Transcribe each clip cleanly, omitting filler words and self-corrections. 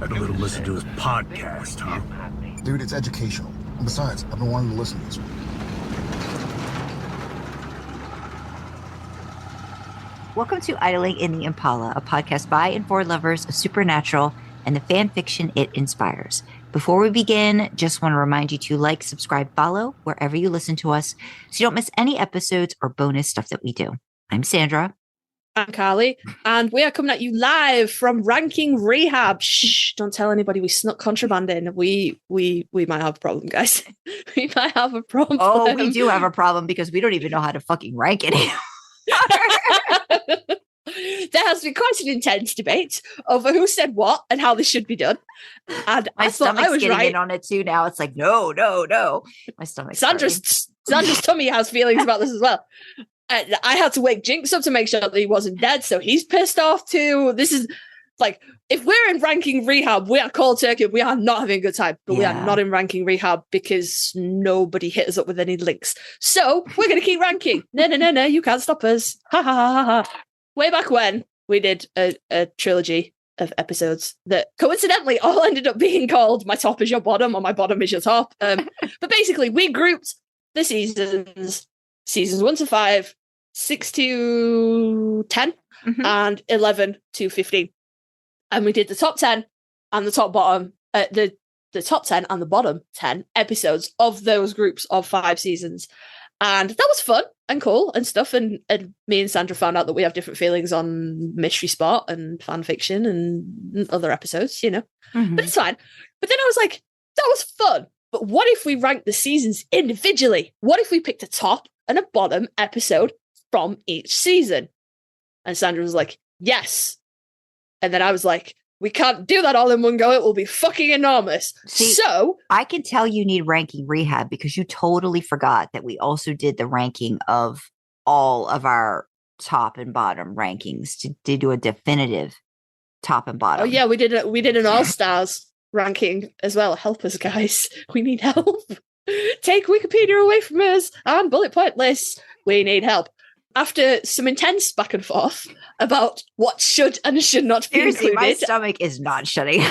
Had a little listen to his podcast, huh? Dude, it's educational. And besides, I've been wanting to listen to this one. Welcome to Idling in the Impala, a podcast by and for lovers of supernatural and the fan fiction it inspires. Before we begin, just want to remind you to like, subscribe, follow wherever you listen to us so you don't miss any episodes or bonus stuff that we do. I'm Sandra. I'm Karlee, and we are coming at you live from Ranking Rehab. Shh, don't tell anybody we snuck contraband in. We might have a problem, guys. We might have a problem. Oh, we do have a problem because we don't even know how to fucking rank it. There has been quite an intense debate over who said what and how this should be done. And My I thought stomach's I was getting right. in on it too now. It's like, no. My stomach's Sandra's tummy has feelings about this as well. And I had to wake Jinx up to make sure that he wasn't dead, so he's pissed off too. This is like, if we're in Ranking Rehab, we are cold turkey. We are not having a good time, but we are not in Ranking Rehab because nobody hit us up with any links. So we're going to keep ranking. No, you can't stop us. Ha ha ha ha. Way back when we did a trilogy of episodes that coincidentally all ended up being called My Top is Your Bottom or My Bottom is Your Top. But basically, we grouped the seasons 1 to 5, 6 to 10, and 11 to 15. And we did the top 10 and the top bottom, the top 10 and the bottom 10 episodes of those groups of 5 seasons. And that was fun and cool and stuff. And me and Sandra found out that we have different feelings on Mystery Spot and fan fiction and other episodes, you know. But it's fine. But then I was like, that was fun. But what if we ranked the seasons individually? What if we picked a top and a bottom episode from each season? And Sandra was like, yes. And then I was like, we can't do that all in one go. It will be fucking enormous. So I can tell you need Ranking Rehab because you totally forgot that we also did the ranking of all of our top and bottom rankings to do a definitive top and bottom. Oh yeah, we did an all-stars ranking as well. Help us, guys. We need help. Take Wikipedia away from us and bullet point lists. We need help. After some intense back and forth about what should and should not be Seriously, included. my stomach is not shutting.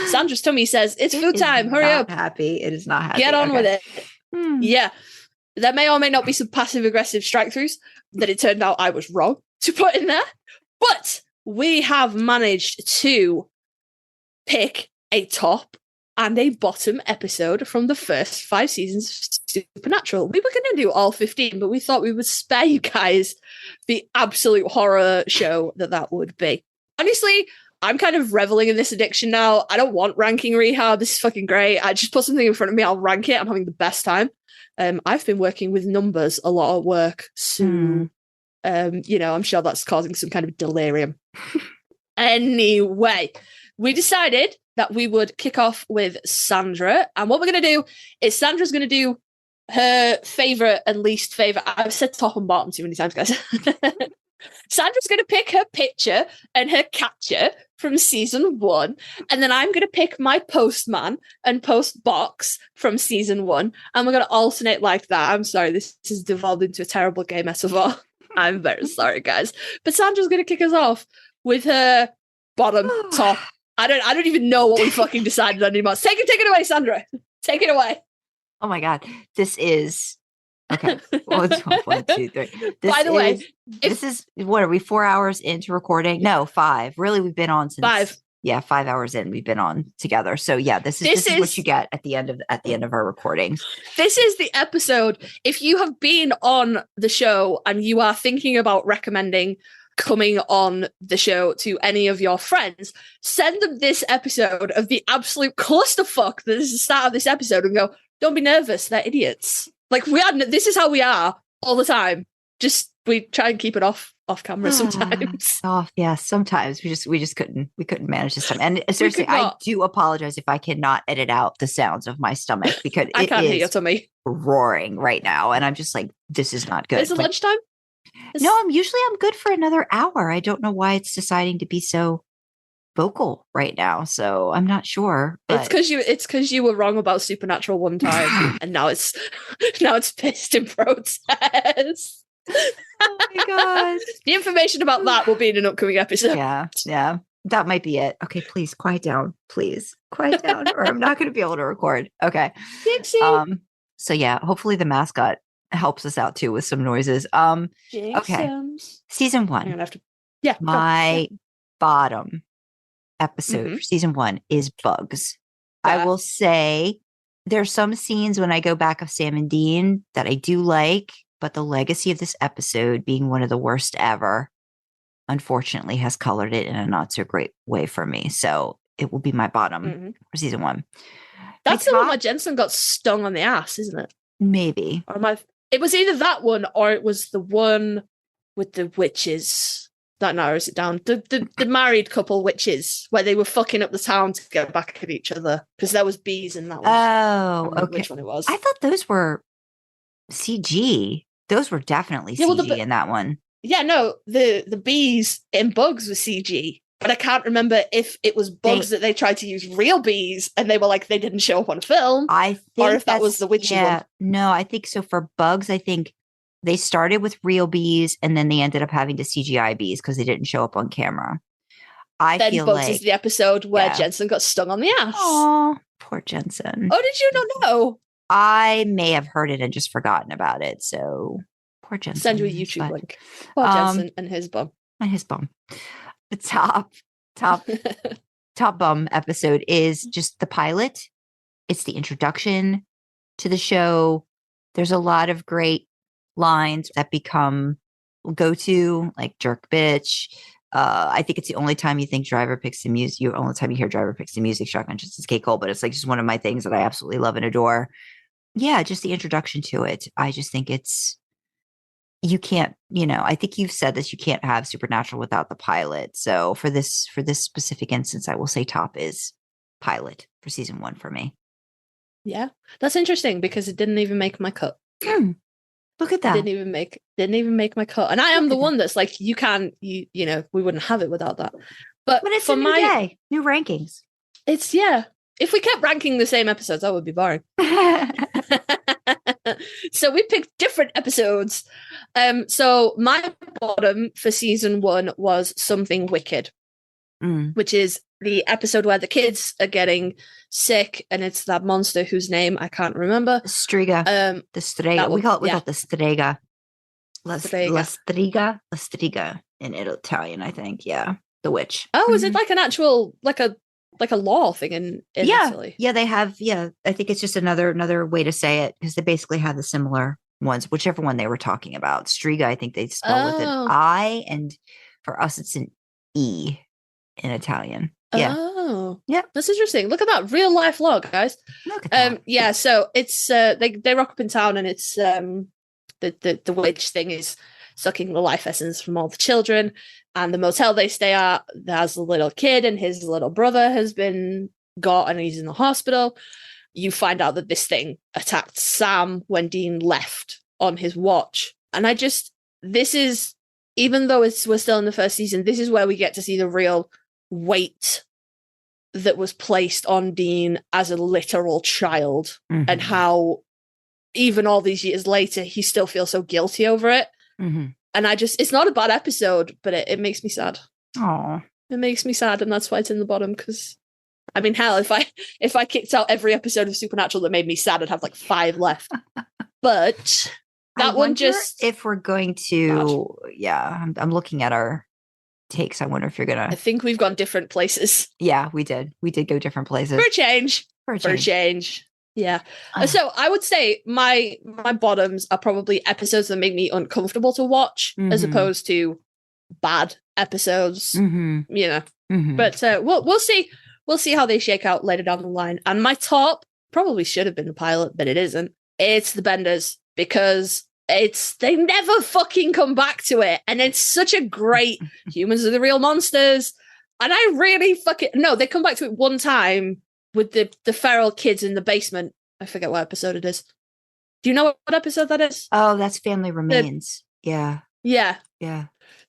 Sandra's tummy says, it's food time. Hurry up. Happy. It is not happy. Get on with it. Yeah. There may or may not be some passive-aggressive strike-throughs that it turned out I was wrong to put in there. But we have managed to pick a top and a bottom episode from the first 5 seasons of Supernatural. We were going to do all 15, but we thought we would spare you guys the absolute horror show that would be. Honestly, I'm kind of reveling in this addiction now. I don't want Ranking Rehab. This is fucking great. I just put something in front of me, I'll rank it. I'm having the best time. I've been working with numbers a lot at work, so I'm sure that's causing some kind of delirium. Anyway, we decided that we would kick off with Sandra. And what we're going to do is Sandra's going to do her favourite and least favourite. I've said top and bottom too many times, guys. Sandra's going to pick her picture and her catcher from season 1. And then I'm going to pick my postman and post box from season 1. And we're going to alternate like that. I'm sorry, this has devolved into a terrible gay metaphor. I'm very sorry, guys. But Sandra's going to kick us off with her bottom, top. I don't even know what we fucking decided on anymore. Take it away, Sandra. Take it away. Oh my God. This is okay. 1, 2, 3. By the way, this is what are we 4 hours into recording? No, 5. Really, we've been on since 5. Yeah, 5 hours in. We've been on together. So yeah, this is what you get at the end of our recordings. This is the episode. If you have been on the show and you are thinking about recommending coming on the show to any of your friends, send them this episode of the absolute clusterfuck that is the start of this episode and go, don't be nervous, they're idiots. Like, this is how we are all the time. Just, we try and keep it off camera sometimes. Yeah, sometimes we just couldn't manage this time. And seriously, I do apologize if I cannot edit out the sounds of my stomach because I can't hear your tummy roaring right now. And I'm just like, this is not good. Is it lunchtime? No, I'm good for another hour. I don't know why it's deciding to be so vocal right now. So I'm not sure. But... It's because you were wrong about Supernatural one time, and now it's pissed in protest. Oh my God. The information about that will be in an upcoming episode. Yeah. That might be it. Okay, please quiet down. Please quiet down, or I'm not going to be able to record. Okay. Dixie. So yeah, hopefully the mascot helps us out too with some noises. Okay. Season I'm 1. gonna have to. Yeah. go. My bottom episode Mhm. for season 1 is Bugs. Yeah. I will say there's some scenes when I go back of Sam and Dean that I do like, but the legacy of this episode being one of the worst ever, unfortunately, has colored it in a not so great way for me. So it will be my bottom for season 1. That's My the one where top- Jensen got stung on the ass, isn't it? Maybe. Or am I? It was either that one or it was the one with the witches. That narrows it down. The married couple witches where they were fucking up the town to get back at each other because there was bees in that one. Oh, okay. Which one it was? I thought those were CG. Those were definitely Yeah, well, CG in that one. Yeah, no, the bees in Bugs were CG, but I can't remember if it was Bugs that they tried to use real bees and they were like they didn't show up on film. I think, or if that was the witchy one. No, I think so. For Bugs, I think they started with real bees and then they ended up having to CGI bees because they didn't show up on camera. Then feel Bugs like is the episode where Jensen got stung on the ass. Oh, poor Jensen. Oh, did you not know? I may have heard it and just forgotten about it. So poor Jensen. Send you a YouTube link. Poor Jensen and his bum. And his bum. The top bum episode is just the pilot. It's the introduction to the show. There's a lot of great lines that become go-to, like jerk bitch. I think it's the only time you think Driver picks the music. The only time you hear Driver picks the music. Shotgun just is cakehole, but it's like just one of my things that I absolutely love and adore. Yeah, just the introduction to it. I just think it's, you can't, I think you've said this, you can't have Supernatural without the pilot. So for this specific instance, I will say top is pilot for season 1 for me. Yeah, that's interesting because it didn't even make my cut. Look at that. Didn't even make my cut. And I am the one that's like, we wouldn't have it without that. But it's for a new day, new rankings. It's if we kept ranking the same episodes, that would be boring. So we picked different episodes. So my bottom for season 1 was Something Wicked, which is the episode where the kids are getting sick, and it's that monster whose name I can't remember. Striga. The Strega. We call it the Strega. La Striga in Italian, I think. Yeah, the witch. Oh, is it like an actual like a law thing in Italy? Yeah, they have. Yeah, I think it's just another way to say it because they basically have the similar ones, whichever one they were talking about. Striga, I think they spell with an I, and for us, it's an E in Italian. Yeah. Oh, yeah, that's interesting. Look at that real life log, guys. Look at that. Yeah, so it's they rock up in town, and it's the witch thing is sucking the life essence from all the children. And the motel they stay at, there's a little kid, and his little brother has been got, and he's in the hospital. You find out that this thing attacked Sam when Dean left on his watch. And this is, even though we're still in the first season, this is where we get to see the real weight that was placed on Dean as a literal child, and how even all these years later, he still feels so guilty over it. And it's not a bad episode, but it makes me sad. Oh, it makes me sad, and that's why it's in the bottom. Because, I mean, hell, if I kicked out every episode of Supernatural that made me sad, I'd have like 5 left. But that one just, if we're going to, I'm looking at our takes. I wonder if you're gonna. I think we've gone different places. Yeah, we did go different places for a change. Yeah. So I would say my bottoms are probably episodes that make me uncomfortable to watch, as opposed to bad episodes. But we'll see. We'll see how they shake out later down the line. And my top probably should have been the pilot, but it isn't. It's the Benders, because they never fucking come back to it, and it's such a great humans are the real monsters. And I really they come back to it one time with the feral kids in the basement. I forget what episode it is. Do you know what episode that is? Oh, that's Family Remains. Yeah.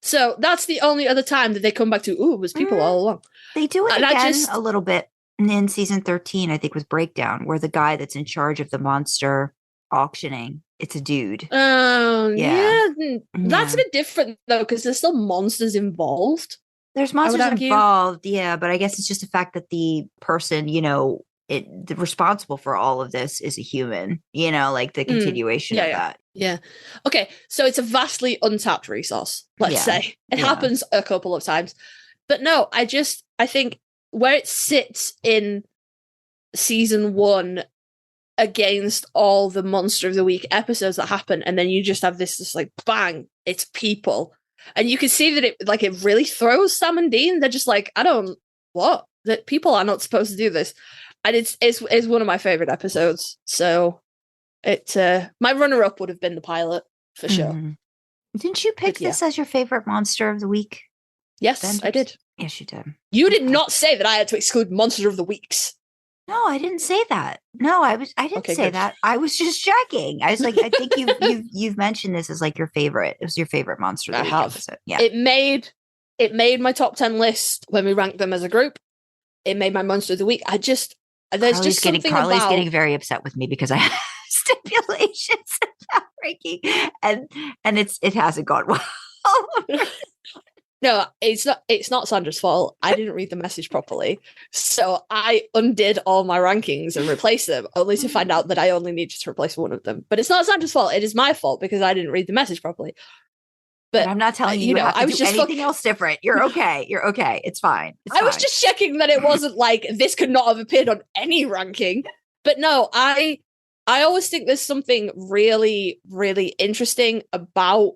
So that's the only other time that they come back to, it was people all along. They do it again a little bit in season 13, I think, with Breakdown, where the guy that's in charge of the monster auctioning, it's a dude. Oh, yeah. That's a bit different, though, because there's still monsters involved. There's I would monsters argue. involved, yeah, but I guess it's just the fact that the person, the responsible for all of this is a human, like the continuation of that. Yeah. Okay, so it's a vastly untapped resource, let's say. It happens a couple of times. But no, I think where it sits in season 1 against all the Monster of the Week episodes that happen, and then you just have this like bang, it's people. And you can see that it really throws Sam and Dean. They're just like, that people are not supposed to do this. And it's one of my favorite episodes. So my runner-up would have been the pilot for sure. Didn't you pick this as your favorite Monster of the Week? Yes, Avengers? I did. Yes, you did. You did not say that I had to exclude Monster of the Weeks. No, I didn't say that. No, I didn't say that. I was just checking. I was like, I think you've mentioned this as like your favorite. It was your favorite Monster of the Week episode. Yeah. It made my top 10 list when we ranked them as a group. It made my Monster of the Week. Carly's getting very upset with me because I have stipulations about ranking, and it hasn't gone well. No, it's not Sandra's fault. I didn't read the message properly. So I undid all my rankings and replaced them, only to find out that I only needed to replace one of them. But it's not Sandra's fault. It is my fault because I didn't read the message properly. But I'm not telling you have to do anything else different. You're okay. You're okay. It's fine. I was just checking that it wasn't like this could not have appeared on any ranking. But no, I always think there's something really, really interesting about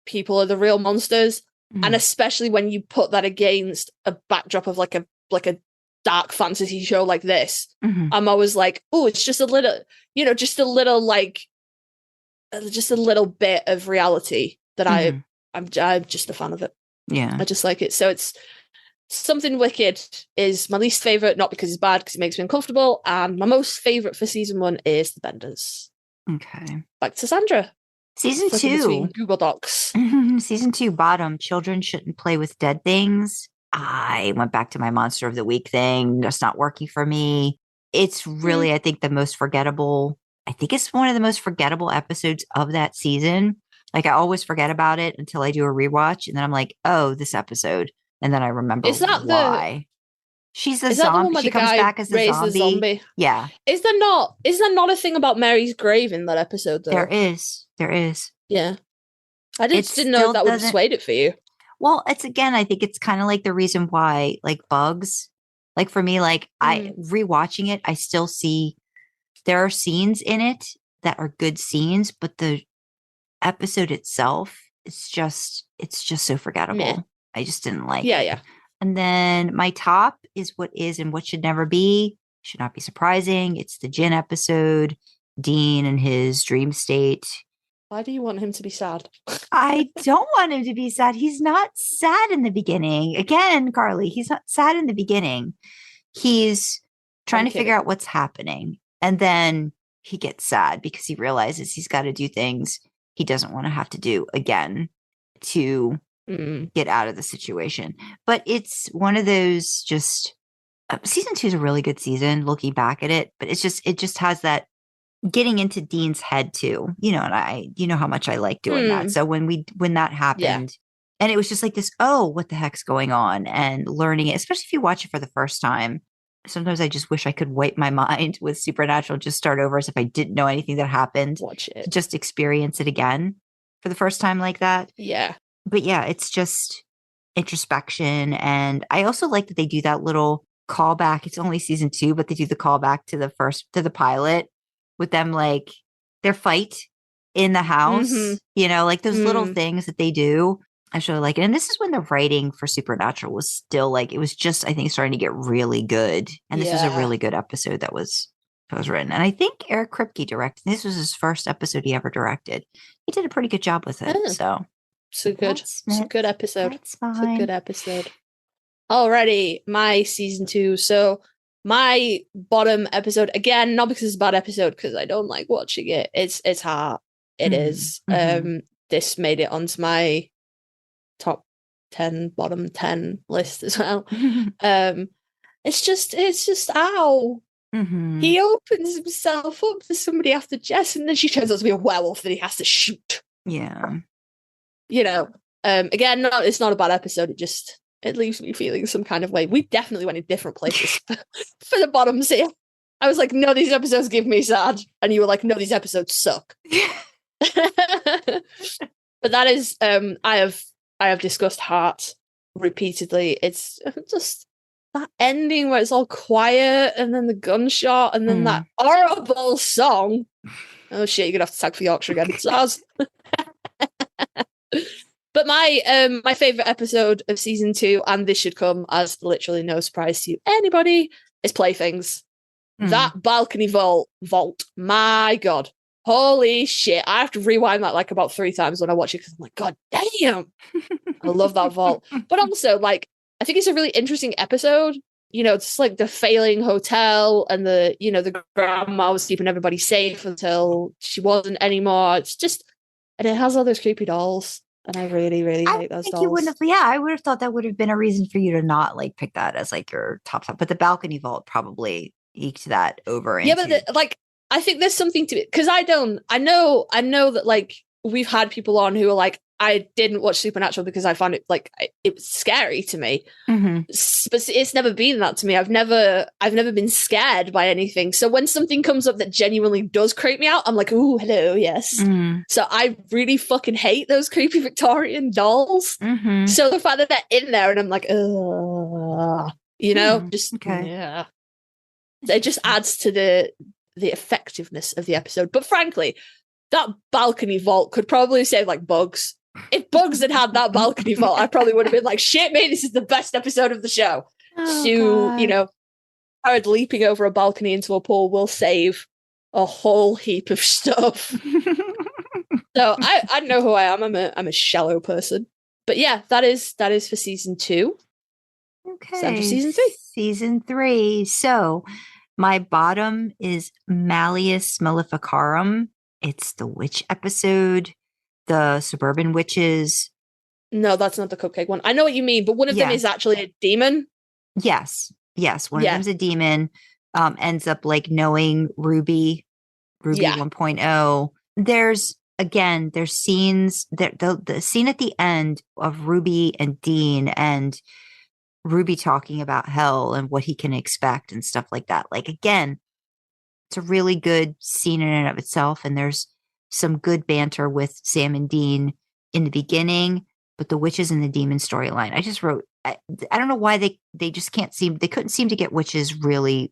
people are the real monsters. And especially when you put that against a backdrop of like a dark fantasy show like this, I'm always like, oh, it's just a little, just a little bit of reality that I'm just a fan of it. Yeah, I just like it. So it's Something Wicked is my least favorite, not because it's bad, because it makes me uncomfortable. And my most favorite for season 1 is The Benders. Okay, back to Sandra. Season 2, Google Docs. Season 2, bottom. Children shouldn't play with dead things. I went back to my Monster of the Week thing. That's not working for me. It's really, I think, the most forgettable. I think it's one of the most forgettable episodes of that season. Like, I always forget about it until I do a rewatch, and then I'm like, oh, this episode, and then I remember why. She's a zombie. She comes back as a zombie. Yeah. Is there not a thing about Mary's grave in that episode, though? There is. Yeah. I didn't know that would persuade it for you. Well, I think it's kind of like the reason why, like, Bugs, like, for me, like, I rewatching it, I still see there are scenes in it that are good scenes, but the episode itself, it's just so forgettable. Yeah. I just didn't like it. Yeah. And then my top is What Is and What Should Never Be. Should not be surprising. It's the Jin episode, Dean and his dream state. Why do you want him to be sad? I don't want him to be sad. He's not sad in the beginning. Again, Karlee, he's not sad in the beginning. He's trying to figure out what's happening. And then he gets sad because he realizes he's got to do things he doesn't want to have to do again to get out of the situation. But it's one of those season 2 is a really good season looking back at it, but it just has that getting into Dean's head too, and how much I like doing that. So when that happened and it was just like this, oh, what the heck's going on, and learning it, especially if you watch it for the first time. Sometimes I just wish I could wipe my mind with Supernatural, just start over as if I didn't know anything that happened. Watch it. Just experience it again for the first time like that. Yeah. But yeah, it's just introspection. And I also like that they do that little callback. It's only season 2, but they do the callback to the pilot with them, like their fight in the house, like those little things that they do. I really like it. And this is when the writing for Supernatural was still like, it was just, I think, starting to get really good. And this was a really good episode that was written. And I think Eric Kripke directed. This was his first episode he ever directed. He did a pretty good job with it. So good. It's a good episode. It's a good episode. Alrighty, my season 2. So my bottom episode, again, not because it's a bad episode, because I don't like watching it. It's hard. It is. This made it onto my top 10, bottom 10 list as well. It's just ow. He opens himself up to somebody after Jess, and then she turns out to be a werewolf that he has to shoot. Yeah. Again, no, it's not a bad episode. It leaves me feeling some kind of way. We definitely went in different places for the bottoms here. I was like, no, these episodes give me sad. And you were like, no, these episodes suck. But that is, I have discussed Heart repeatedly. It's just that ending where it's all quiet and then the gunshot and then that horrible song. Oh shit, you're gonna have to tag for Yorkshire again. Saz. But my favorite episode of season 2, and this should come as literally no surprise to anybody, is Playthings. That balcony vault, my god. Holy shit. I have to rewind that like about 3 times when I watch it because I'm like, god damn. I love that vault. But also, like, I think it's a really interesting episode. You know, it's like the failing hotel and the grandma was keeping everybody safe until she wasn't anymore. It's just, and it has all those creepy dolls. And I really, really hate those dolls. You wouldn't have, I would have thought that would have been a reason for you to not like pick that as like your top. But the balcony vault probably eked that over. Yeah, but I think there's something to it because I know that like we've had people on who are like, I didn't watch Supernatural because I found it like it was scary to me. But it's never been that to me. I've never been scared by anything. So when something comes up that genuinely does creep me out, I'm like, ooh, hello, yes. So I really fucking hate those creepy Victorian dolls. So the fact that they're in there and I'm like, just yeah, it just adds to the effectiveness of the episode. But frankly, that balcony vault could probably save like Bugs. If Bugs had that balcony vault, I probably would have been like, shit, mate, this is the best episode of the show. Howard leaping over a balcony into a pool will save a whole heap of stuff. So I know who I am. I'm a shallow person. But yeah, that is for season 2. Okay. Sandra, season 3. Season 3. So my bottom is Malleus Maleficarum. It's the witch episode. The suburban witches. No, that's not the cupcake one. I know what you mean, but one of them is actually a demon. Yes. One of them's a demon. Ends up like knowing Ruby 1.0. There's scenes that the scene at the end of Ruby and Dean and Ruby talking about hell and what he can expect and stuff like that. Like, again, it's a really good scene in and of itself. And there's some good banter with Sam and Dean in the beginning, but the witches and the demon storyline, I just wrote, I don't know why they just they couldn't seem to get witches really,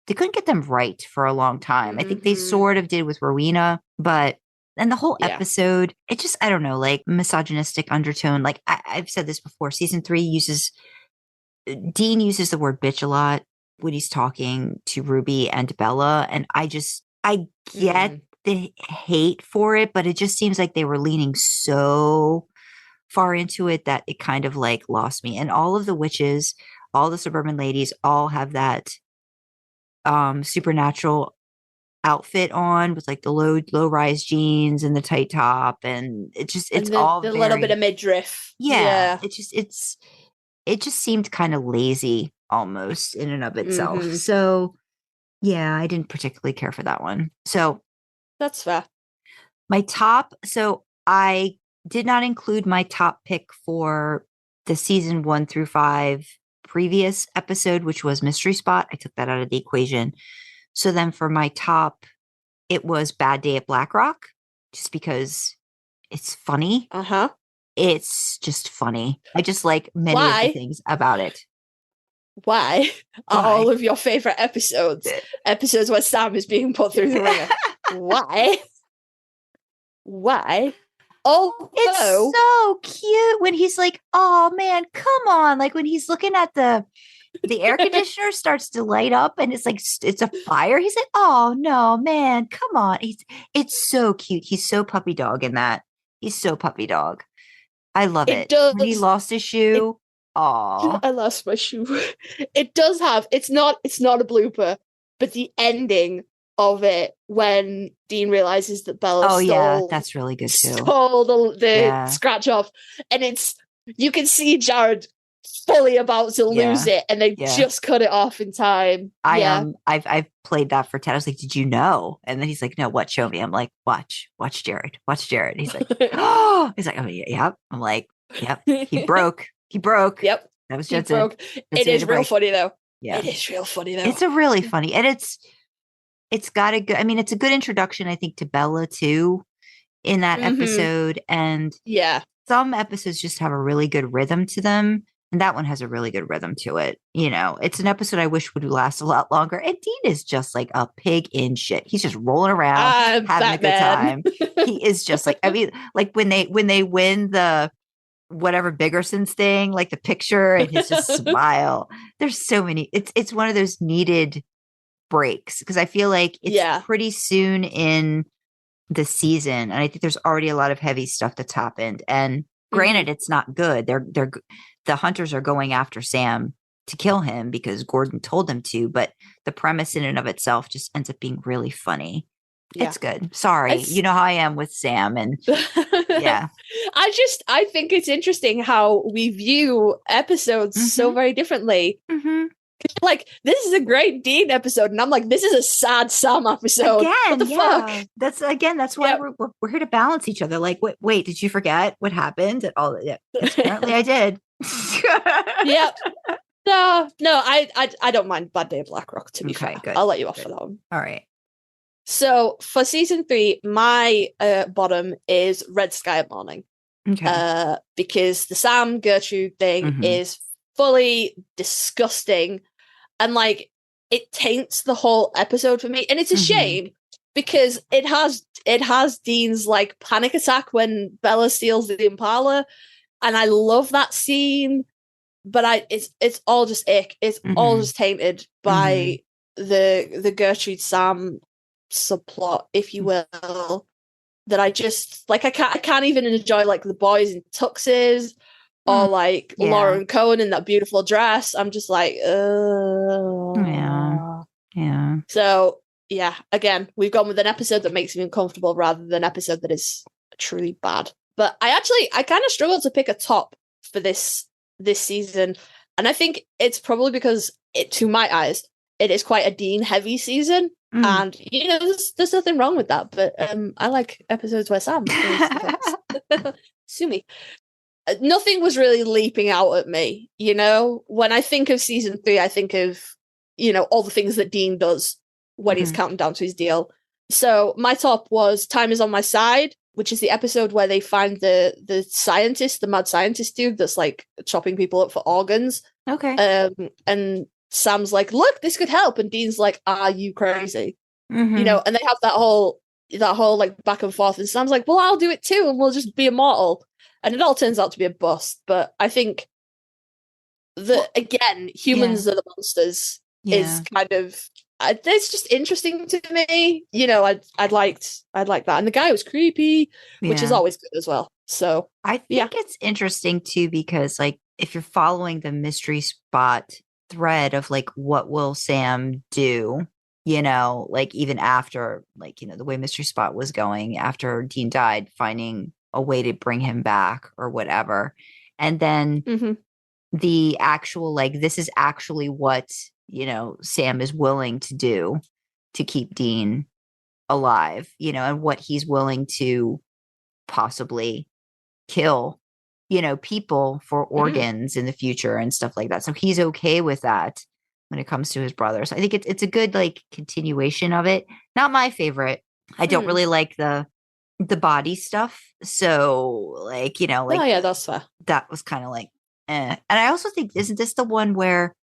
they couldn't get them right for a long time. I think they sort of did with Rowena, but and the whole episode, it just, I don't know, like misogynistic undertone. Like I've said this before, season 3 Dean uses the word bitch a lot when he's talking to Ruby and Bella. And I get the hate for it, but it just seems like they were leaning so far into it that it kind of like lost me. And all of the witches, all the suburban ladies all have that supernatural outfit on with like the low rise jeans and the tight top, and it's all a little bit of midriff. It just seemed kind of lazy almost in and of itself. So yeah, I didn't particularly care for that one. So that's fair. My top, so I did not include my top pick for the season 1 through 5 previous episode, which was Mystery Spot. I took that out of the equation. So then for my top, it was Bad Day at Black Rock, just because it's funny. It's just funny. I just like many of the things about it. Why are all of your favorite episodes where Sam is being put through the ringer? Why? Oh, it's so cute when he's like, "Oh man, come on!" Like when he's looking at the air conditioner starts to light up and it's like it's a fire. He's like, "Oh no, man, come on!" It's so cute. He's so puppy dog in that. He's so puppy dog. I love it. When he lost his shoe. Oh, I lost my shoe. It does have. It's not a blooper, but the ending of it when Dean realizes that Bella that's really good too. Stole the scratch off, and you can see Jared fully about to lose it, and they just cut it off in time. I've played that for Ted. I was like, "Did you know?" And then he's like, "No, what? Show me." I'm like, "Watch Jared. Watch Jared." He's like, "Oh," he's like, "Oh yeah." I'm like, "Yep." He broke. He broke. Yep. That was He just broke. It is real funny though. Yeah. It is real funny though. It's a really funny, and it's got a good, I mean, it's a good introduction, I think, to Bella too in that episode. And yeah. Some episodes just have a really good rhythm to them. And that one has a really good rhythm to it. You know, it's an episode I wish would last a lot longer. And Dean is just like a pig in shit. He's just rolling around, having a good time. He is just like, I mean, like when they win the whatever Biggerson's thing, like the picture and his just smile. There's so many. It's one of those needed breaks because I feel like it's pretty soon in the season, and I think there's already a lot of heavy stuff that's happened. And granted, it's not good. The hunters are going after Sam to kill him because Gordon told them to, but the premise in and of itself just ends up being really funny. Yeah. It's good. Sorry. You know how I am with Sam and yeah. I think it's interesting how we view episodes so very differently. Like, this is a great Dean episode, and I'm like, this is a sad Sam episode. Again, what the fuck? That's why we're here to balance each other. Like, wait, did you forget what happened at all? Yeah, apparently I did. Yeah. No, I don't mind Bad Day of Blackrock, to be fair. Good. I'll let you off for that one. All right. So for season 3, my bottom is Red Sky at Morning. Okay. Because the Sam Gertrude thing is fully disgusting, and like it taints the whole episode for me. And it's a shame because it has Dean's like panic attack when Bella steals the Impala, and I love that scene. But it's all just ick. It's all just tainted by the Gertrude Sam subplot, if you will. That I just like I can't even enjoy like the boys in tuxes or like Lauren Cohen in that beautiful dress. I'm just like, yeah. So yeah, again, we've gone with an episode that makes me uncomfortable rather than an episode that is truly bad. But I kind of struggled to pick a top for this season, and I think it's probably because to my eyes, it is quite a Dean heavy season. And you know, there's nothing wrong with that, but I like episodes where Sam sue me. Nothing was really leaping out at me, you know. When I think of season 3, I think of, you know, all the things that Dean does when he's counting down to his deal. So my top was Time Is on My Side, which is the episode where they find the scientist, the mad scientist dude that's like chopping people up for organs. Okay. And Sam's like, look, this could help. And Dean's like, are you crazy? You know, and they have that whole like back and forth. And Sam's like, well, I'll do it too. And we'll just be immortal. And it all turns out to be a bust. But I think again, humans are the monsters is kind of, it's just interesting to me. You know, I'd liked that. And the guy was creepy, which is always good as well. So I think it's interesting too, because like, if you're following the mystery spot thread of like what will Sam do, you know, like even after, like, you know, the way Mystery Spot was going after Dean died, finding a way to bring him back or whatever, and then the actual like, this is actually what, you know, Sam is willing to do to keep Dean alive, you know, and what he's willing to possibly kill, you know, people for organs in the future and stuff like that. So he's okay with that when it comes to his brother. So I think it's a good like continuation of it. Not my favorite. I don't really like the body stuff. So like, you know, like, oh yeah, that's fair. That was kind of like, eh. And I also think, isn't this the one where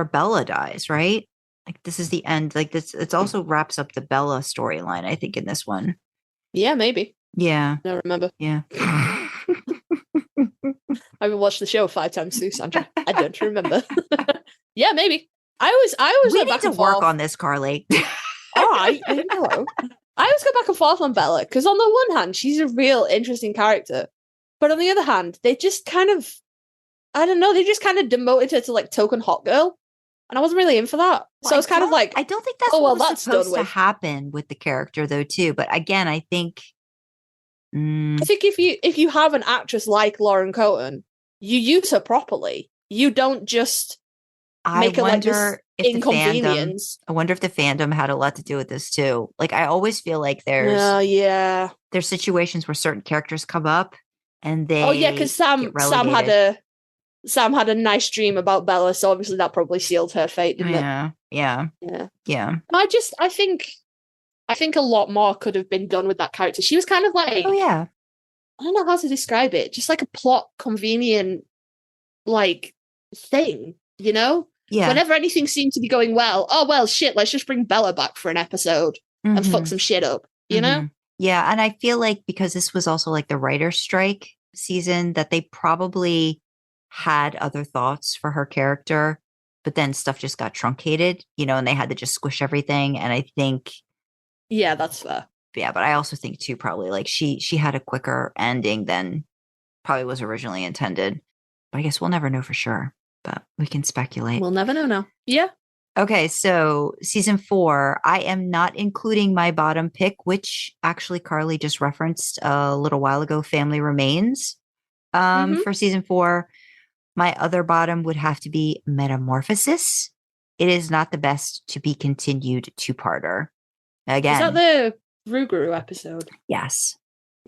Bella dies, right? Like this is the end. Like this, it's also wraps up the Bella storyline, I think, in this one. Yeah, maybe. Yeah. I don't remember. Yeah. I've watched the show 5 times through, Sandra. I don't remember. Yeah, maybe. I was we need to work on this, Karlee. All right, I know. I always go back and forth on Bella because on the one hand, she's a real interesting character, but on the other hand, they just kind of, I don't know, they just kind of demoted her to like token hot girl, and I wasn't really in for that. Well, so it's kind of like, I don't think that's what was supposed to happen with the character, though, too. But again, I think. I think if you have an actress like Lauren Cohen, you use her properly. You don't just make her like this inconvenience. I wonder if the fandom had a lot to do with this too. Like I always feel like there's situations where certain characters come up and they Oh yeah, because get relegated. Sam had a nice dream about Bella, so obviously that probably sealed her fate, didn't it? Yeah. I think a lot more could have been done with that character. She was kind of like, Oh yeah. I don't know how to describe it, just like a plot convenient like thing, you know? Yeah. Whenever anything seemed to be going well, oh well, shit, let's just bring Bella back for an episode and fuck some shit up, you know? Yeah, and I feel like because this was also like the writer's strike season, that they probably had other thoughts for her character, but then stuff just got truncated, and they had to just squish everything. And I think, yeah, that's fair. Yeah, but I also think too, probably like she had a quicker ending than probably was originally intended. But I guess we'll never know for sure, but we can speculate. We'll never know now. Yeah. Okay, so season 4, I am not including my bottom pick, which actually Karlee just referenced a little while ago, Family Remains. For season 4, my other bottom would have to be Metamorphosis. It is not the best to be continued two-parter. Again. Is that the Ruguru episode? Yes.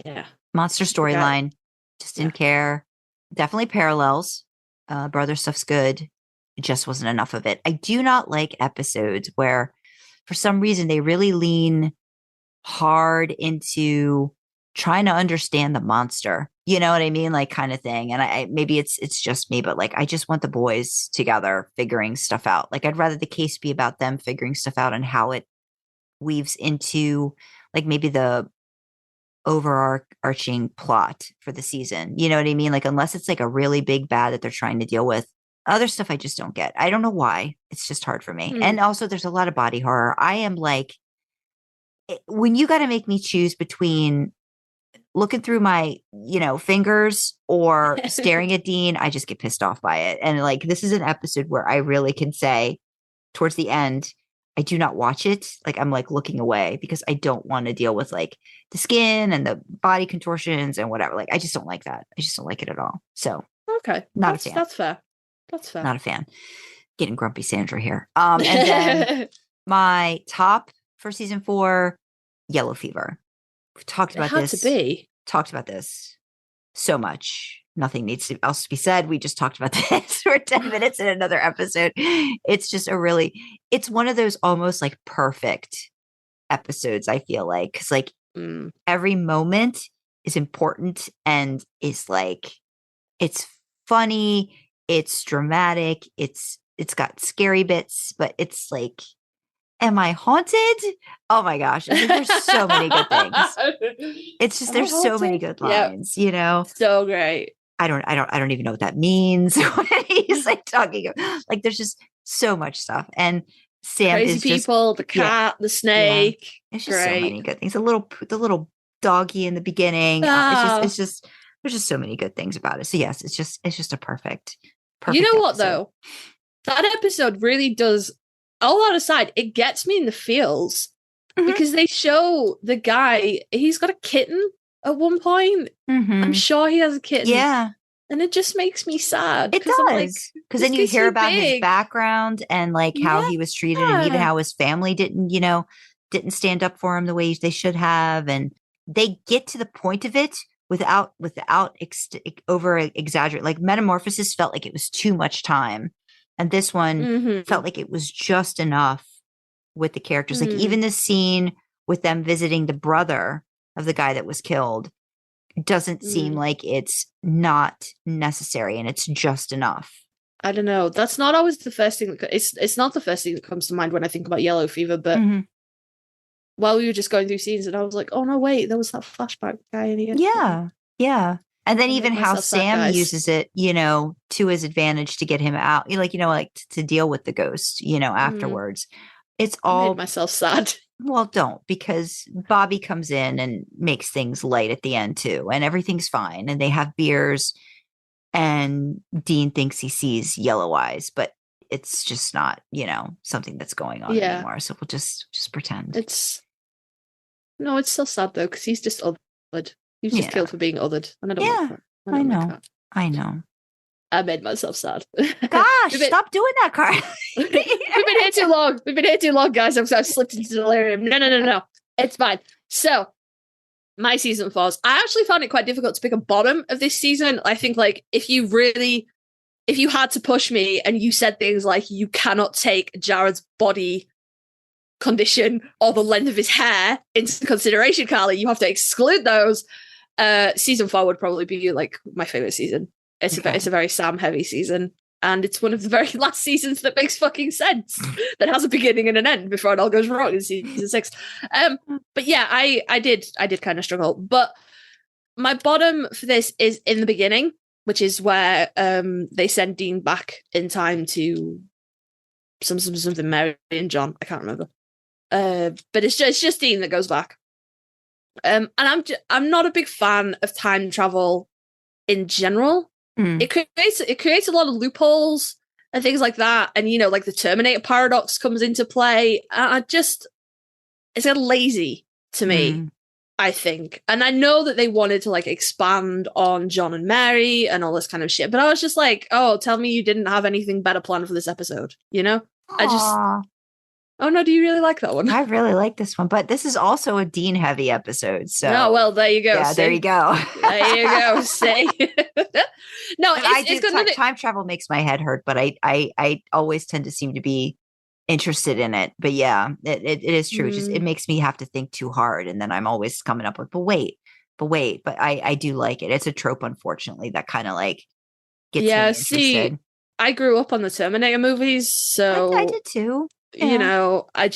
Yeah. Monster storyline. Just didn't care. Definitely parallels. Brother stuff's good. It just wasn't enough of it. I do not like episodes where for some reason they really lean hard into trying to understand the monster. You know what I mean? Like kind of thing. And I maybe it's just me, but like I just want the boys together figuring stuff out. Like I'd rather the case be about them figuring stuff out and how it weaves into like maybe the overarching plot for the season. You know what I mean? Like unless it's like a really big bad that they're trying to deal with. Other stuff I just don't get. I don't know why. It's just hard for me. And also there's a lot of body horror. I am like, when you got to make me choose between looking through my, fingers or staring at Dean, I just get pissed off by it. And like, this is an episode where I really can say towards the end, I do not watch it. Like I'm like looking away because I don't want to deal with like the skin and the body contortions and whatever. Like I just don't like that. I just don't like it at all. So okay, not a fan. That's fair. That's fair. Not a fan. Getting grumpy Sandra here. And then my top for season 4, Yellow Fever. We've talked about this. Talked about this so much. Nothing needs else to be said. We just talked about this for 10 minutes in another episode. It's just it's one of those almost like perfect episodes, I feel like. Because like every moment is important and is like, it's funny. It's dramatic. It's got scary bits, but it's like, am I haunted? Oh my gosh. I think there's so many good things. It's just, there's so many good lines, So great. I don't even know what that means when he's like talking. Like there's just so much stuff. And Sam Crazy is people, the cat, the snake. It's just so many good things. The little doggy in the beginning. It's just there's just so many good things about it. So yes, it's just a perfect you know what episode. though? That episode really does, all that aside, it gets me in the feels because they show the guy, he's got a kitten at one point. I'm sure he has a kitten. Yeah. And it just makes me sad. It does. Because then you hear about his background and like how he was treated and even how his family didn't stand up for him the way they should have. And they get to the point of it without over exaggerate. Like Metamorphosis felt like it was too much time. And this one felt like it was just enough with the characters. Like even the scene with them visiting the brother of the guy that was killed doesn't seem like it's not necessary and it's just enough. I don't know. That's not always the first thing. It's not the first thing that comes to mind when I think about Yellow Fever, but while we were just going through scenes and I was like, oh no, wait, there was that flashback guy in here. Yeah. And then even how Sam uses it, to his advantage to get him out, to deal with the ghost, afterwards. It's all. I made myself sad. Well, don't, because Bobby comes in and makes things light at the end too, and everything's fine. And they have beers, and Dean thinks he sees yellow eyes, but it's just not, something that's going on anymore. So we'll just pretend. It's so sad though, because he's just othered. He's just killed for being othered, and I don't like that. I know. I made myself sad. Gosh, stop doing that, Carl. We've been here too long. We've been here too long, guys. I've slipped into delirium. No. It's fine. So, my season 4s. I actually found it quite difficult to pick a bottom of this season. I think like if you had to push me and you said things like you cannot take Jared's body condition or the length of his hair into consideration, Karlee, you have to exclude those. Season 4 would probably be like my favorite season. It's a very Sam heavy season, and it's one of the very last seasons that makes fucking sense, that has a beginning and an end before it all goes wrong in season 6. But yeah, I did kind of struggle. But my bottom for this is in the beginning, which is where they send Dean back in time to something Mary and John. I can't remember. But it's just Dean that goes back. And I'm not a big fan of time travel in general. It creates a lot of loopholes and things like that. And like the Terminator paradox comes into play. It's a lazy to me, I think. And I know that they wanted to like expand on John and Mary and all this kind of shit, but I was just like, oh, tell me you didn't have anything better planned for this episode, Oh no, do you really like that one? I really like this one, but this is also a Dean heavy episode. So no, well, there you go. Yeah, there you go. There you go. See, no, it's good. Time travel makes my head hurt, but I always tend to seem to be interested in it. But yeah, it is true. Just it makes me have to think too hard, and then I'm always coming up with, but wait. But I do like it. It's a trope, unfortunately, that kind of like gets me interested. See, I grew up on the Terminator movies, so I did too. Yeah. I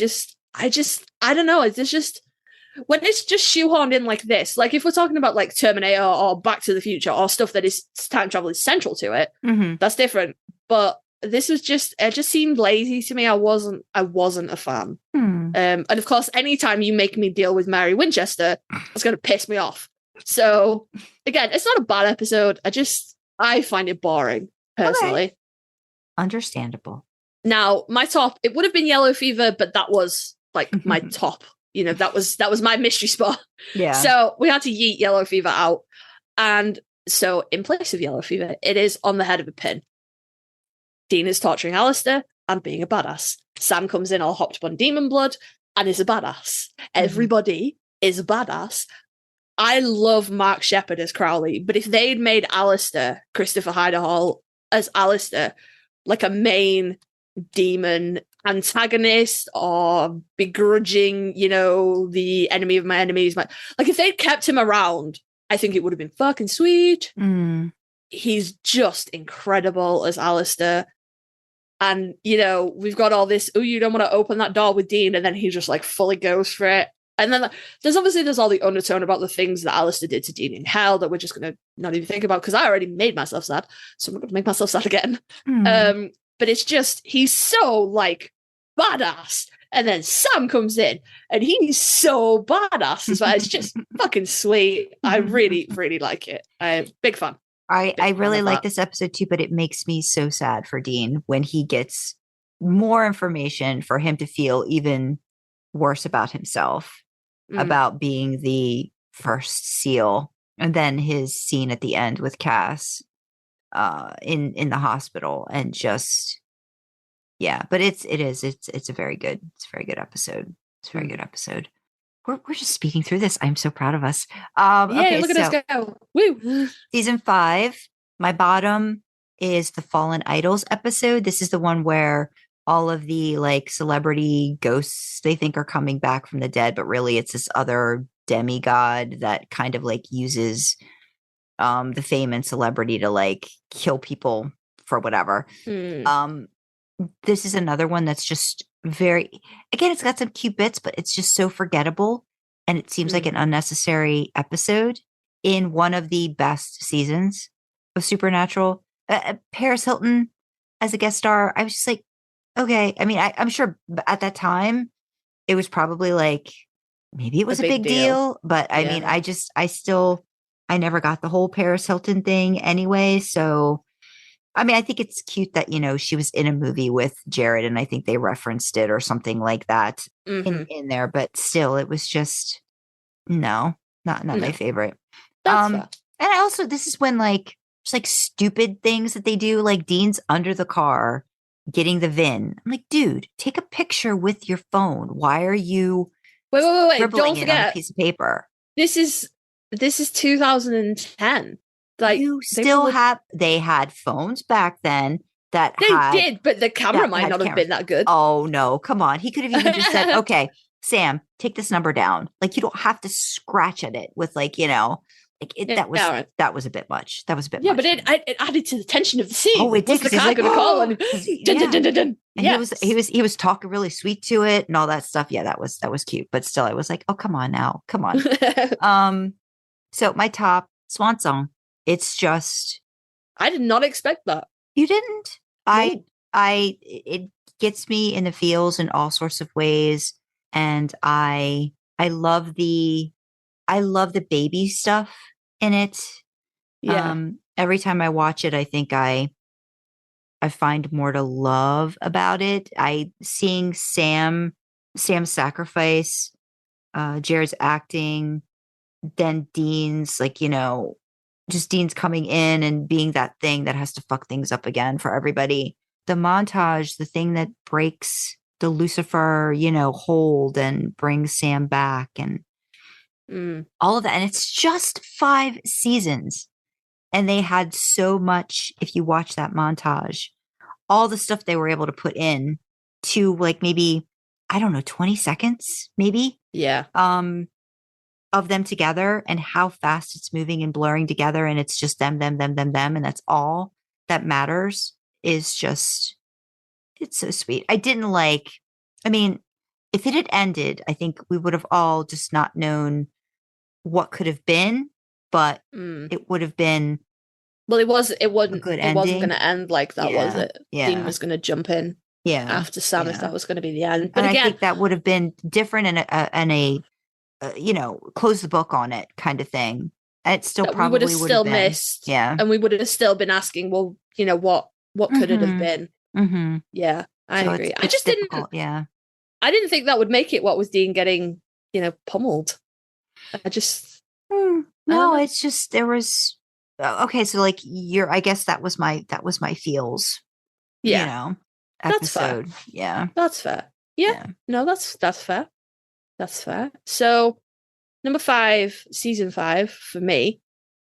don't know. It's just when it's just shoehorned in like this, like if we're talking about like Terminator or Back to the Future or stuff that is time travel is central to it, that's different. But this was it just seemed lazy to me. I wasn't a fan. And of course, anytime you make me deal with Mary Winchester, it's going to piss me off. So again, it's not a bad episode. I find it boring personally. Okay. Understandable. Now, my top, it would have been Yellow Fever, but that was like my top. That was my mystery spot. Yeah. So we had to yeet Yellow Fever out. And so in place of Yellow Fever, it is On the Head of a Pin. Dean is torturing Alistair and being a badass. Sam comes in all hopped up on demon blood and is a badass. Everybody is a badass. I love Mark Sheppard as Crowley, but if they'd made Alistair, Christopher Hyderhall as Alistair, like a main demon antagonist or begrudging, the enemy of my enemies. Like if they'd kept him around, I think it would have been fucking sweet. He's just incredible as Alistair. And, we've got all this, you don't want to open that door with Dean, and then he just like fully goes for it. And then there's all the undertone about the things that Alistair did to Dean in hell that we're just going to not even think about, because I already made myself sad, so I'm not going to make myself sad again. But it's just, he's so like badass. And then Sam comes in and he's so badass as well. It's just fucking sweet. I really, really like it. I'm big fan. I really like this episode too, but it makes me so sad for Dean when he gets more information for him to feel even worse about himself, about being the first SEAL. And then his scene at the end with Cass in the hospital, and just but it's a very good episode. It's a very good episode. We're just speaking through this. I'm so proud of us. Okay, look at us go. Woo. Season 5, my bottom is the Fallen Idols episode. This is the one where all of the like celebrity ghosts they think are coming back from the dead, but really it's this other demigod that kind of like uses the fame and celebrity to like kill people for whatever. This is another one that's just very, again, it's got some cute bits, but it's just so forgettable, and it seems like an unnecessary episode in one of the best seasons of Supernatural. Paris Hilton as a guest star, I was just like, okay. I mean, I'm sure at that time it was probably like, maybe it was a big deal, but I mean, I never got the whole Paris Hilton thing anyway. So, I mean, I think it's cute that, she was in a movie with Jared, and I think they referenced it or something like that in there, but still it was just, not my favorite. And I also, this is when like, just like stupid things that they do, like Dean's under the car getting the VIN. I'm like, dude, take a picture with your phone. Why are you wait, scribbling don't forget it on a piece of paper? This is is 2010. Like You they had phones back then that they had did, but the camera that might had not have been that good. Oh no, come on. He could have even just said, okay, Sam, take this number down. Like you don't have to scratch at it with like, that was a bit much. That was a bit much. Yeah, but it added to the tension of the scene. Oh, it did. What's the guy going to call? And he was talking really sweet to it and all that stuff. Yeah, that was cute. But still, I was like, oh, come on now. Come on. So my top swan song, it's just I did not expect that. You didn't? No. It gets me in the feels in all sorts of ways. And I love the baby stuff in it. Yeah. Every time I watch it, I think I find more to love about it. Seeing Sam's sacrifice, Jared's acting, then Dean's just Dean's coming in and being that thing that has to fuck things up again for everybody. The montage, the thing that breaks the Lucifer, hold and brings Sam back and all of that. And it's just 5 seasons. And they had so much, if you watch that montage, all the stuff they were able to put in to like maybe, I don't know, 20 seconds, maybe. Yeah. Of them together and how fast it's moving and blurring together. And it's just them. And that's all that matters it's so sweet. If it had ended, I think we would have all just not known what could have been, but it would have been. Well, it wasn't going to end like that, was it? Yeah. Dean was going to jump in after Sam if that was going to be the end. But and again, I think that would have been different and a close the book on it kind of thing. And it still probably would have still missed. Yeah. And we would have still been asking, well, what could it have been? Mm-hmm. Yeah, I agree. I just difficult. Yeah. I didn't think that would make it. What was Dean getting, pummeled? I just no. It's just there was okay. So like I guess that was my feels. Yeah, episode. That's fair. Yeah, that's fair. Yeah. No, that's fair. That's fair. So number 5, season 5 for me.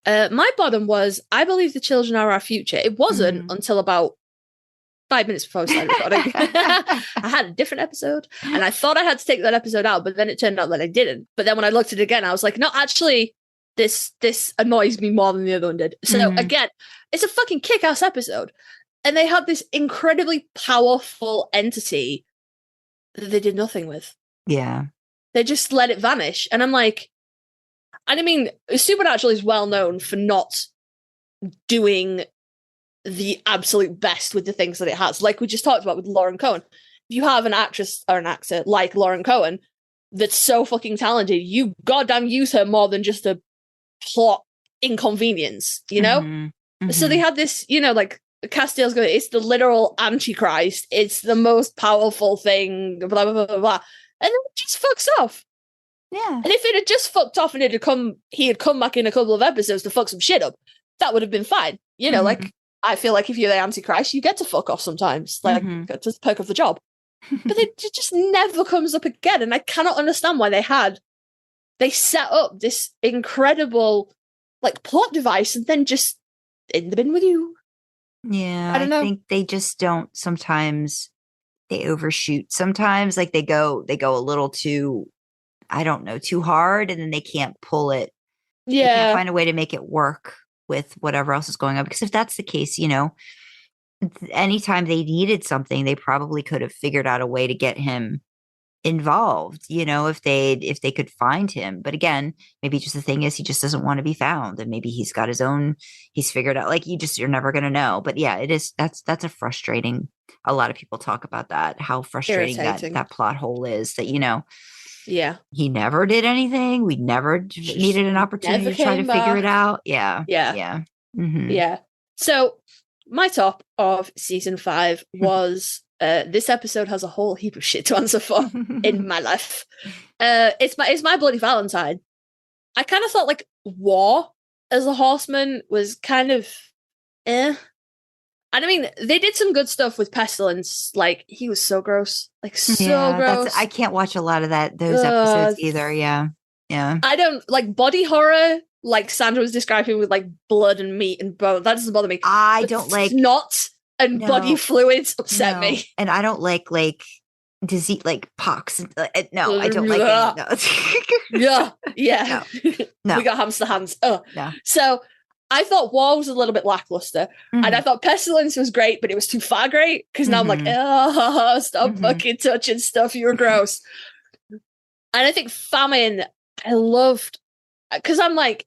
My bottom was I Believe the Children Are Our Future. It wasn't until about 5 minutes before I started recording. I had a different episode and I thought I had to take that episode out, but then it turned out that I didn't. But then when I looked at it again, I was like, no, actually, this annoys me more than the other one did. So again, it's a fucking kick-ass episode. And they had this incredibly powerful entity that they did nothing with. Yeah. They just let it vanish. And I'm like, Supernatural is well known for not doing the absolute best with the things that it has. Like we just talked about with Lauren Cohen. If you have an actress or an actor like Lauren Cohen that's so fucking talented, you goddamn use her more than just a plot inconvenience, So they had this, like Castiel's going, it's the literal Antichrist. It's the most powerful thing, blah, blah, blah, blah, blah. And then it just fucks off. Yeah. And if it had just fucked off and he had come back in a couple of episodes to fuck some shit up, that would have been fine. Like I feel like if you're the Antichrist, you get to fuck off sometimes. Like that's a perk of the job. But it just never comes up again. And I cannot understand why they set up this incredible like plot device and then just in the bin with you. Yeah. I think they just don't sometimes. They overshoot sometimes, like they go a little too, I don't know, too hard, and then they can't pull it. Yeah. They can't find a way to make it work with whatever else is going on. Because if that's the case, anytime they needed something, they probably could have figured out a way to get him involved, if they could find him. But again, maybe just the thing is he just doesn't want to be found, and maybe he's got he's figured out, like you're never going to know. But yeah, it is, that's a frustrating, a lot of people talk about that, how frustrating that plot hole is, that yeah, he never did anything, we never needed an opportunity to try to figure it out. Yeah. Mm-hmm. Yeah. So my top of season 5 was this episode has a whole heap of shit to answer for in my life. It's my Bloody Valentine. I kind of thought like War as a horseman was kind of And they did some good stuff with Pestilence. Like he was so gross, gross. I can't watch a lot of those episodes either. Yeah. Yeah. I don't like body horror, like Sandra was describing with like blood and meat and bone. That doesn't bother me. I But don't like snot and body fluids upset me. And I don't like disease, like pox. No, I don't like any of those. Yeah. No. We got hamster hands. Oh, no. So I thought War was a little bit lackluster, and I thought Pestilence was great, but it was too far great because now I'm like, oh, stop fucking touching stuff. You're gross. And I think Famine, I loved because I'm like,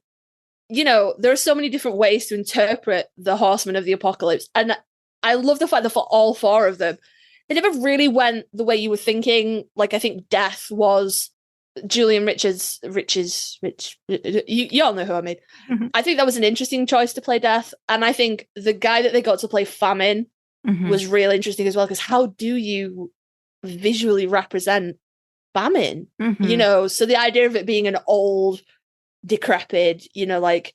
there are so many different ways to interpret the Horsemen of the Apocalypse, and I love the fact that for all four of them, they never really went the way you were thinking. Like I think Death was Julian Richards. You all know who I mean. I think that was an interesting choice to play Death, and I think the guy that they got to play Famine was real interesting as well, because how do you visually represent Famine? So the idea of it being an old, decrepit, like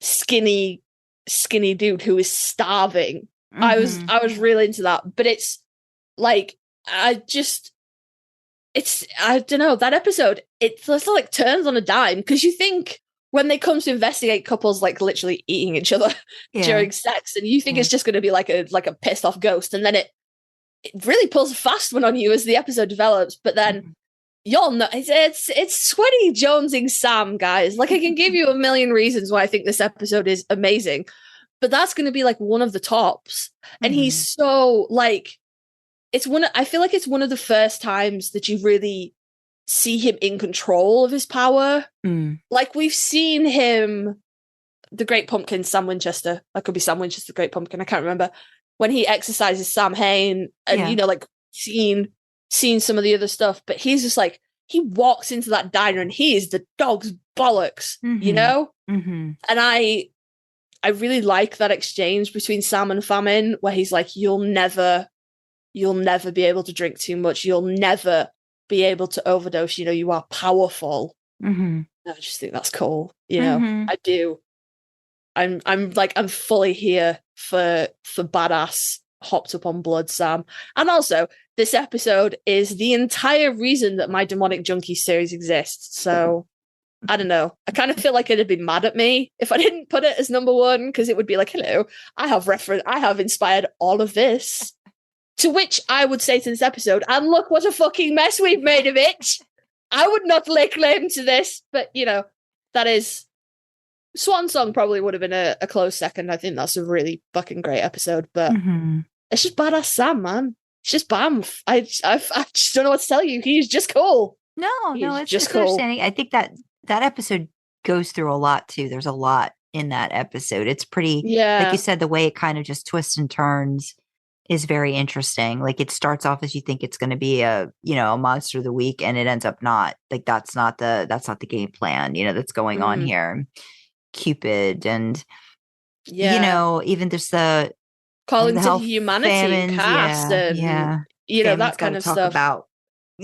skinny dude who is starving. I was really into that, but it's like I don't know, that episode, it just like turns on a dime, because you think when they come to investigate couples like literally eating each other during sex, and you think it's just going to be like a pissed off ghost, and then it really pulls a fast one on you as the episode develops. But then you'll know it's sweaty jonesing Sam, guys. Like I can give you a million reasons why I think this episode is amazing, but that's going to be like one of the tops. And he's so like, I feel like it's one of the first times that you really see him in control of his power. Like we've seen him, the Great Pumpkin, Sam Winchester. That could be Sam Winchester, Great Pumpkin. I can't remember. When he exercises Sam Hain, and like seen some of the other stuff, but he's just like, he walks into that diner and he is the dog's bollocks, And I really like that exchange between Sam and Famine, where he's like, you'll never be able to drink too much. You'll never be able to overdose. You are powerful. I just think that's cool. I do. I'm fully here for badass hopped up on blood Sam. And also, this episode is the entire reason that my Demonic Junkie series exists. So I don't know. I kind of feel like it'd be mad at me if I didn't put it as number one, because it would be like, hello, I have inspired all of this. To which I would say to this episode, and look what a fucking mess we've made of it. I would not lay claim to this, but that is Swan Song probably would have been a close second. I think that's a really fucking great episode, but it's just badass Sam, man. It's just Bamf. I just don't know what to tell you. He's just cool. No, it's just cool. cool. Understanding. I think that episode goes through a lot too. There's a lot in that episode. It's pretty, like you said, the way it kind of just twists and turns is very interesting. Like it starts off as you think it's going to be a monster of the week, and it ends up not. Like that's not the game plan, that's going on here. Cupid and even just the calling the to health humanity famines, cast and that kind of talk stuff about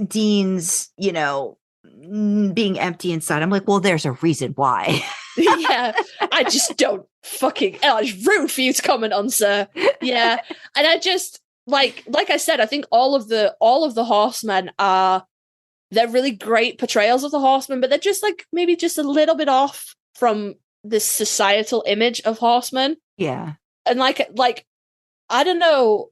Dean's being empty inside. I'm like, well, there's a reason why. I just don't fucking it's rude for you to comment on, sir. And I just like I said, I think all of the horsemen they're really great portrayals of the horsemen, but they're just like maybe just a little bit off from this societal image of horsemen. And like I don't know,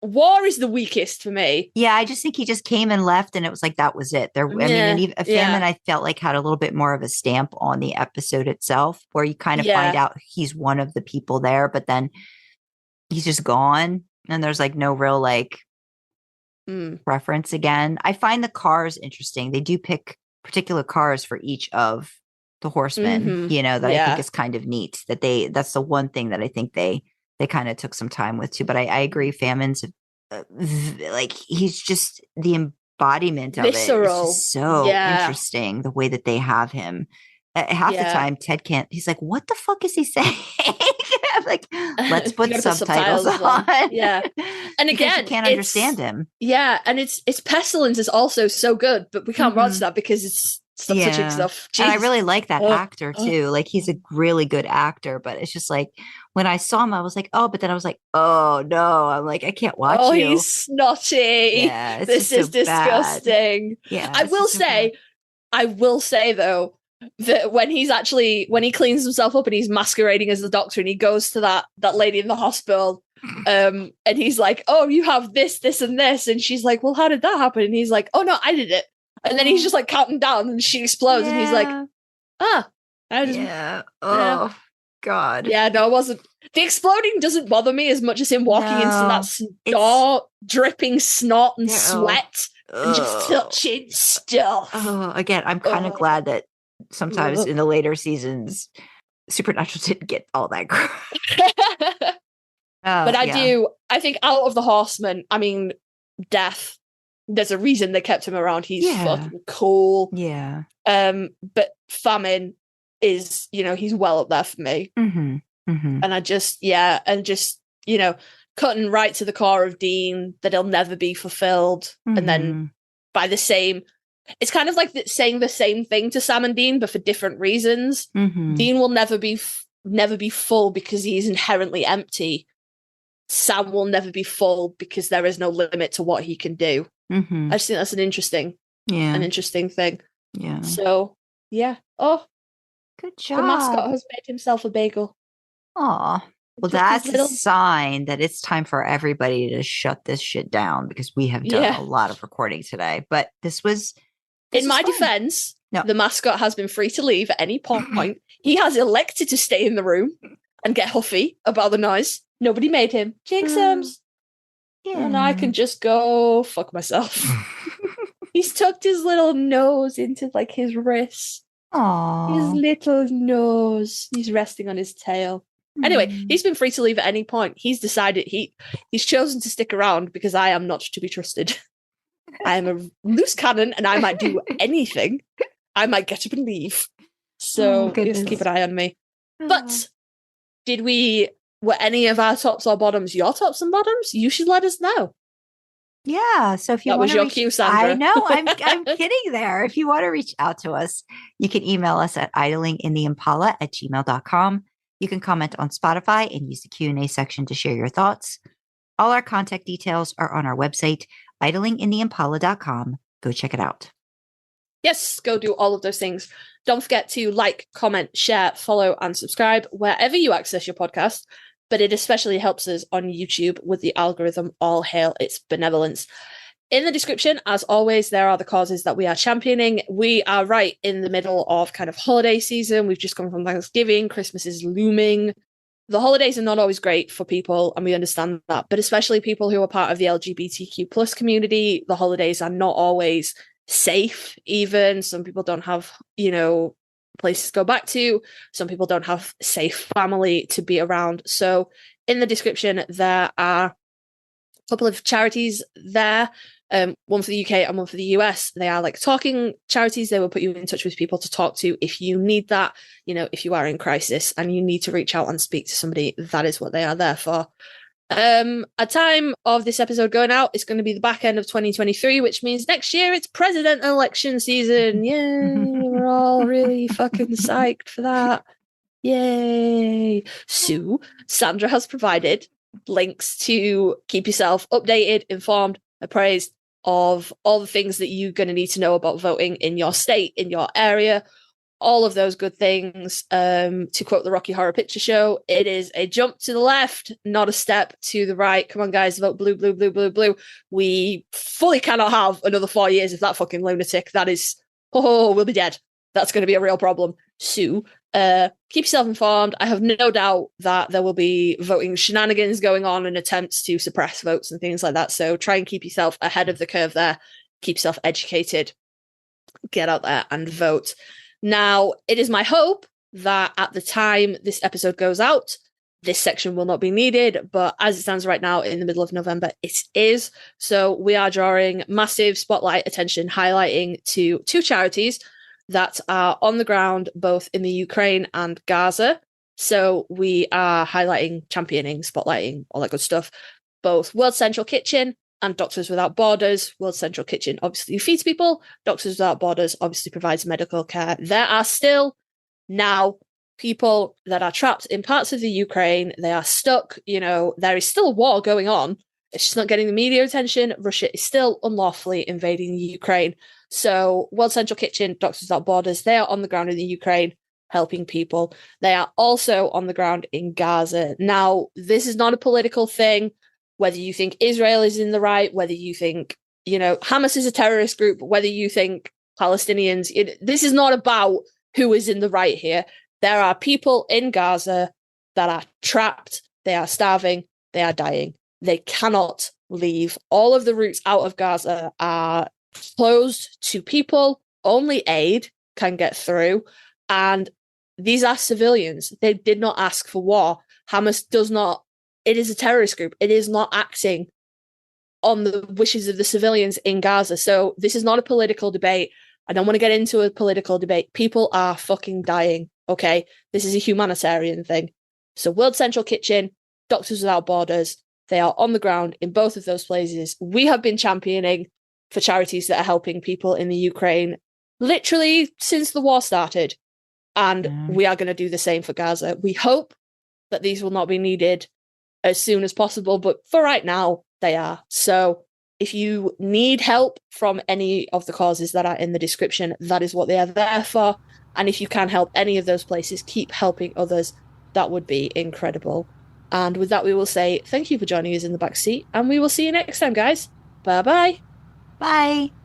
War is the weakest for me. I just think he just came and left, and it was like that was it. And even Famine, I felt like had a little bit more of a stamp on the episode itself, where you kind of find out he's one of the people there, but then he's just gone, and there's like no real reference again. I find the cars interesting. They do pick particular cars for each of the horsemen, that I think is kind of neat. That's the one thing that I think they kind of took some time with too. But I agree, Famine's like he's just the embodiment of visceral. It. It's just so interesting the way that they have him. Half the time, Ted can't. He's like, "What the fuck is he saying?" I'm like, let's put subtitles on. And again, you can't understand him. And it's Pestilence is also so good, but we can't watch that because it's touching stuff. And I really like that actor too. Like he's a really good actor, but it's just like when I saw him, I was like, oh, but then I was like, oh no, I'm like, I can't watch you. He's snotty. This is so disgusting. Bad. I will say, I will say though that when he cleans himself up and he's masquerading as the doctor and he goes to that lady in the hospital, and he's like, "Oh, you have this, this, and this," and she's like, "Well, how did that happen?" And he's like, "Oh no, I did it." And then he's just like counting down, and she explodes, and he's like, "Ah, I just Oh God. Yeah, no, it wasn't. The exploding doesn't bother me as much as him walking into that snot, dripping snot and sweat, and just touching stuff. Oh, again, I'm kind of glad that sometimes in the later seasons, Supernatural didn't get all that. But I think out of the Horsemen, I mean, Death, there's a reason they kept him around. He's fucking cool. Yeah. But Famine is, he's well up there for me. Mm-hmm. Mm-hmm. And I just, cutting right to the core of Dean, that he'll never be fulfilled. Mm-hmm. And then it's kind of like saying the same thing to Sam and Dean, but for different reasons. Mm-hmm. Dean will never be full because he's inherently empty. Sam will never be full because there is no limit to what he can do. Mm-hmm. I just think that's an interesting thing. Yeah. So, yeah. Oh, good job. The mascot has made himself a bagel. Aw. Well, that's a sign that it's time for everybody to shut this shit down because we have done a lot of recording today. But this was in my defense, the mascot has been free to leave at any point. He has elected to stay in the room and get huffy about the noise. Nobody made him. Jinxums. And I can just go fuck myself. He's tucked his little nose into like his wrist. Aww. His little nose. He's resting on his tail. Anyway, he's been free to leave at any point. He's decided he's chosen to stick around because I am not to be trusted. I am a loose cannon and I might do anything. I might get up and leave. So just keep an eye on me. But were any of our tops or bottoms your tops and bottoms? You should let us know. Yeah. So if you that was your cue, Sandra. I know. I'm kidding there. If you want to reach out to us, you can email us at idlingintheimpala@gmail.com. You can comment on Spotify and use the Q&A section to share your thoughts. All our contact details are on our website, idlingintheimpala.com. Go check it out. Yes, go do all of those things. Don't forget to like, comment, share, follow, and subscribe wherever you access your podcast. But it especially helps us on YouTube with the algorithm. All hail its benevolence. In the description, as always, there are the causes that we are championing. We are right in the middle of kind of holiday season. We've just come from Thanksgiving. Christmas is looming. The holidays are not always great for people, and we understand that. But especially people who are part of the LGBTQ plus community, the holidays are not always safe even. Some people don't have, places to go back to. Some people don't have safe family to be around. So in the description, there are a couple of charities there. One for the UK and one for the US. They are like talking charities. They will put you in touch with people to talk to if you need that. If you are in crisis and you need to reach out and speak to somebody, that is what they are there for. At time of this episode going out, it's going to be the back end of 2023, which means next year it's president election season. Yay! We're all really fucking psyched for that. Yay! So Sandra has provided links to keep yourself updated, informed, appraised of all the things that you're going to need to know about voting in your state, in your area, all of those good things. To quote the Rocky Horror Picture Show, it is a jump to the left, not a step to the right. Come on, guys, vote blue, blue, blue, blue, blue. We fully cannot have another 4 years of that fucking lunatic. That is, we'll be dead. That's going to be a real problem. So, keep yourself informed. I have no doubt that there will be voting shenanigans going on and attempts to suppress votes and things like that. So try and keep yourself ahead of the curve there. Keep yourself educated. Get out there and vote. Now, it is my hope that at the time this episode goes out, this section will not be needed, but as it stands right now in the middle of November, it is. So we are drawing massive spotlight attention, highlighting to two charities that are on the ground, both in the Ukraine and Gaza. So we are highlighting, championing, spotlighting, all that good stuff. Both World Central Kitchen and Doctors Without Borders. World Central Kitchen obviously feeds people. Doctors Without Borders obviously provides medical care. There are still now people that are trapped in parts of the Ukraine. They are stuck. There is still war going on. It's just not getting the media attention. Russia is still unlawfully invading Ukraine. So World Central Kitchen, Doctors Without Borders, they are on the ground in the Ukraine helping people. They are also on the ground in Gaza. Now, this is not a political thing, whether you think Israel is in the right, whether you think, Hamas is a terrorist group, whether you think Palestinians, this is not about who is in the right here. There are people in Gaza that are trapped, they are starving, they are dying. They cannot leave. All of the routes out of Gaza are closed to people. Only aid can get through. And these are civilians. They did not ask for war. Hamas does not, it is a terrorist group. It is not acting on the wishes of the civilians in Gaza. So this is not a political debate. I don't want to get into a political debate. People are fucking dying, okay? This is a humanitarian thing. So World Central Kitchen, Doctors Without Borders, they are on the ground in both of those places. We have been championing for charities that are helping people in the Ukraine literally since the war started. And we are going to do the same for Gaza. We hope that these will not be needed as soon as possible, but for right now, they are. So if you need help from any of the causes that are in the description, that is what they are there for. And if you can help any of those places, keep helping others. That would be incredible. And with that, we will say thank you for joining us in the back seat, and we will see you next time, guys. Bye-bye. Bye.